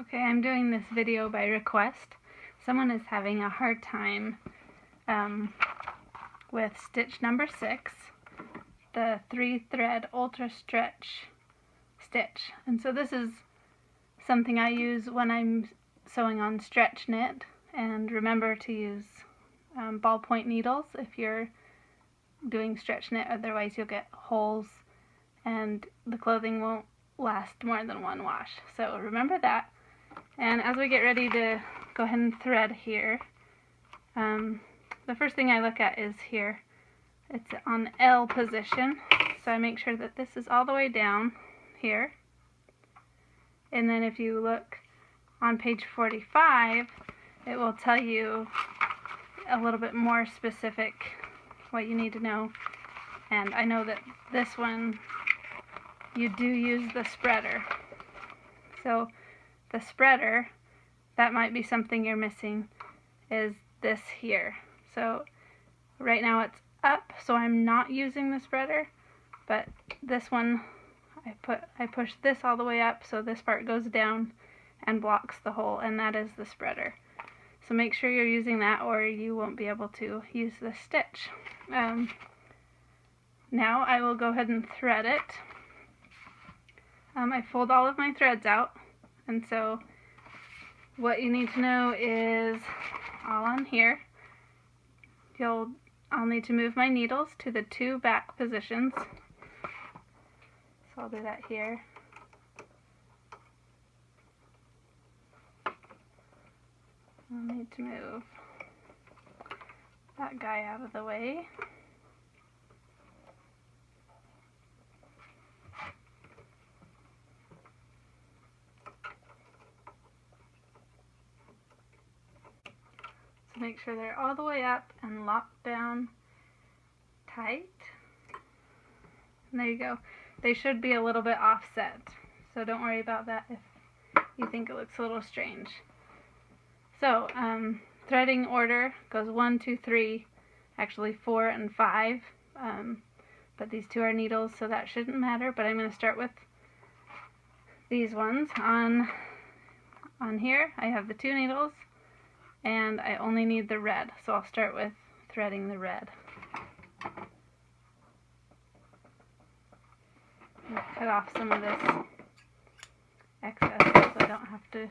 Okay, I'm doing this video by request. Someone is having a hard time with stitch number 6, the 3-thread ultra stretch stitch. And so this is something I use when I'm sewing on stretch knit. And remember to use ballpoint needles if you're doing stretch knit, otherwise you'll get holes and the clothing won't last more than one wash. So remember that. And as we get ready to go ahead and thread here, the first thing I look at is here. It's on L position, so I make sure that this is all the way down here. And then if you look on page 45, it will tell you a little bit more specific what you need to know. And I know that this one, you do use the spreader. So the spreader, that might be something you're missing, is this here. So right now it's up, so I'm not using the spreader, but this one, I push this all the way up so this part goes down and blocks the hole, and that is the spreader. So make sure you're using that or you won't be able to use this stitch. Now I will go ahead and thread it. I fold all of my threads out, and so what you need to know is all on here. I'll need to move my needles to the 2 back positions. So I'll do that here. I'll need to move that guy out of the way. So make sure they're all the way up and locked down tight. And there you go. They should be a little bit offset, so don't worry about that if you think it looks a little strange. So threading order goes 1, 2, 3, actually 4 and 5, but these 2 are needles, so that shouldn't matter. But I'm going to start with these ones. On here I have the 2 needles, and I only need the red, so I'll start with threading the red. Cut off some of this excess so I don't have to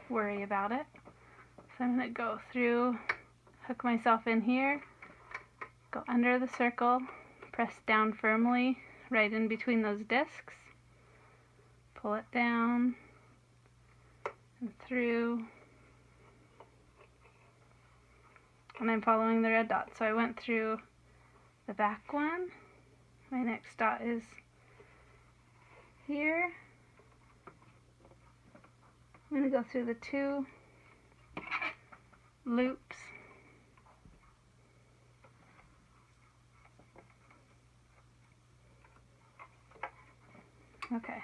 worry about it. So I'm going to go through, hook myself in here, go under the circle, press down firmly right in between those discs, pull it down and through, and I'm following the red dot. So I went through the back one. My next dot is here. I'm going to go through the 2 loops. Okay.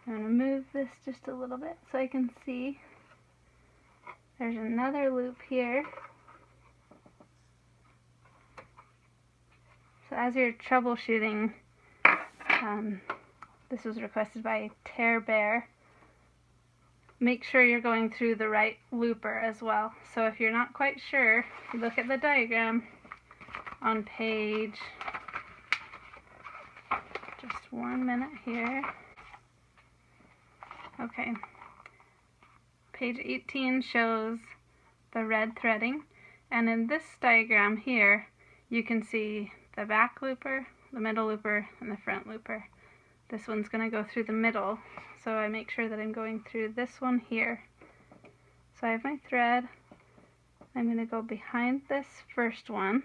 I'm going to move this just a little bit so I can see. There's another loop here. So as you're troubleshooting, this was requested by Tear Bear, make sure you're going through the right looper as well. So if you're not quite sure, look at the diagram on page, just 1 minute here. Okay, page 18 shows the red threading, and in this diagram here you can see the back looper, the middle looper, and the front looper. This one's going to go through the middle, so I make sure that I'm going through this one here. So I have my thread. I'm going to go behind this first one,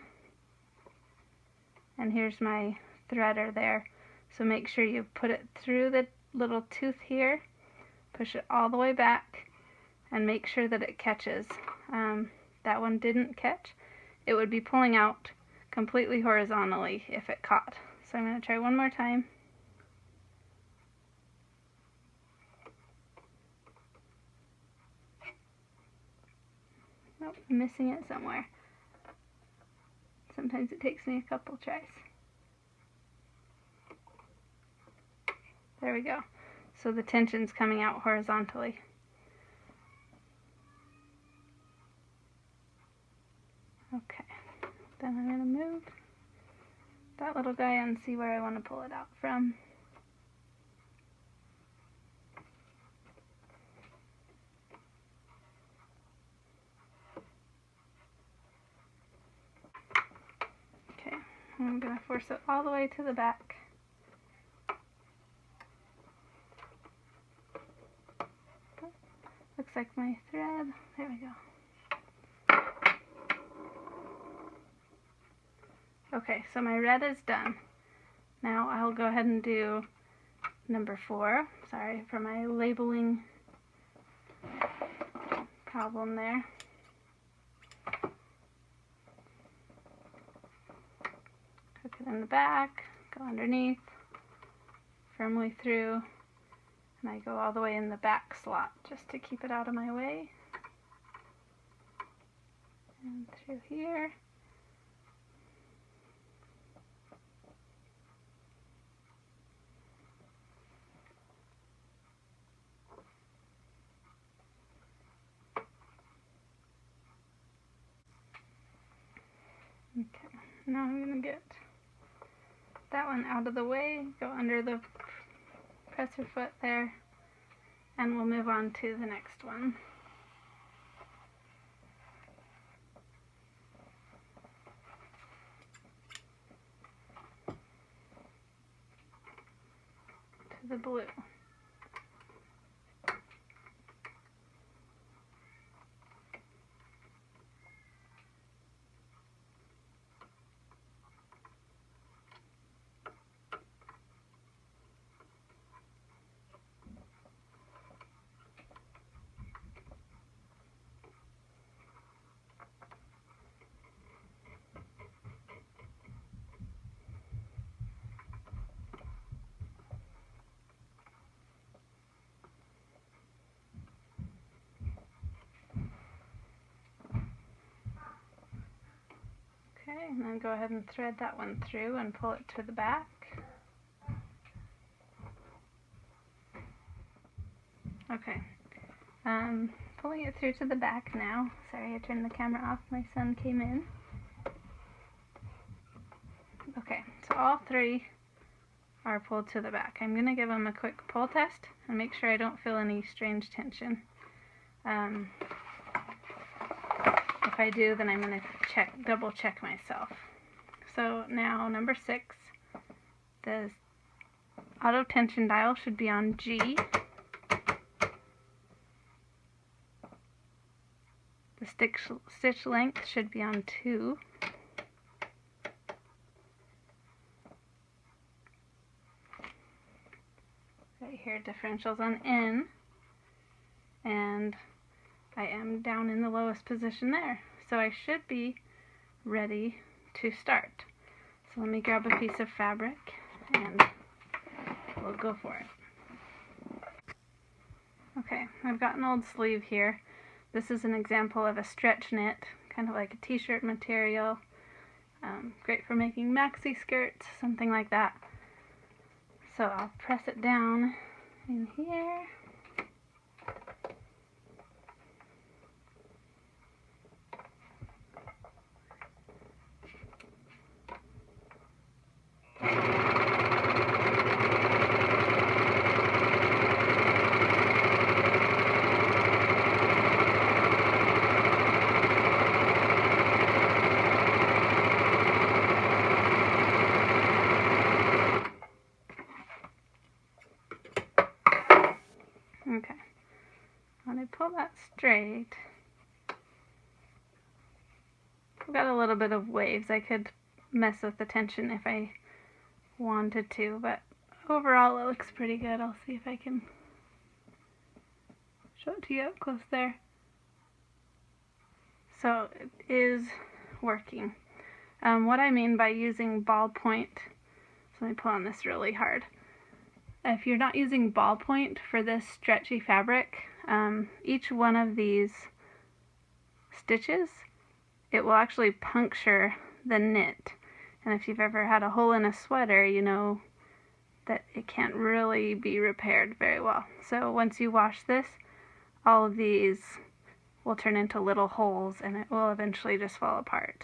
and here's my threader there. So make sure you put it through the little tooth here, push it all the way back, and make sure that it catches. That one didn't catch. It would be pulling out completely horizontally if it caught. So I'm going to try one more time. Nope, I'm missing it somewhere. Sometimes it takes me a couple tries. There we go. so the tension's coming out horizontally. Okay, then I'm going to move that little guy and see where I want to pull it out from. Okay, I'm going to force it all the way to the back. Looks like my thread, there we go. Okay, so my red is done. Now I'll go ahead and do number 4. Sorry for my labeling problem there. Hook it in the back, go underneath, firmly through, and I go all the way in the back slot just to keep it out of my way. And through here. Okay, now I'm going to get that one out of the way, go under the presser foot there, and we'll move on to the next one. To the blue. Okay, and then go ahead and thread that one through and pull it to the back. Okay, pulling it through to the back now. Sorry, I turned the camera off, my son came in. Okay, so all 3 are pulled to the back. I'm going to give them a quick pull test and make sure I don't feel any strange tension. If I do, then I'm going to double check myself. So now number 6, the auto tension dial should be on G. The stitch length should be on 2. Right here, differentials on N. And I am down in the lowest position there. So I should be ready to start. So let me grab a piece of fabric and we'll go for it. Okay, I've got an old sleeve here. This is an example of a stretch knit, kind of like a t-shirt material. Great for making maxi skirts, something like that. So I'll press it down in here. Okay, when I pull that straight, I've got a little bit of waves. I could mess with the tension if I wanted to, but overall it looks pretty good. I'll see if I can show it to you up close there. So it is working. What I mean by using ballpoint, so let me pull on this really hard. If you're not using ballpoint for this stretchy fabric, each one of these stitches, it will actually puncture the knit. And if you've ever had a hole in a sweater, you know that it can't really be repaired very well. So once you wash this, all of these will turn into little holes and it will eventually just fall apart.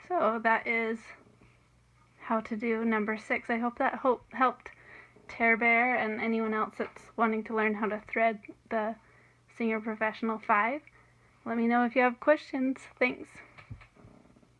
So that is how to do number 6. I hope that helped Tear Bear and anyone else that's wanting to learn how to thread the Singer Professional 5. Let me know if you have questions. Thanks.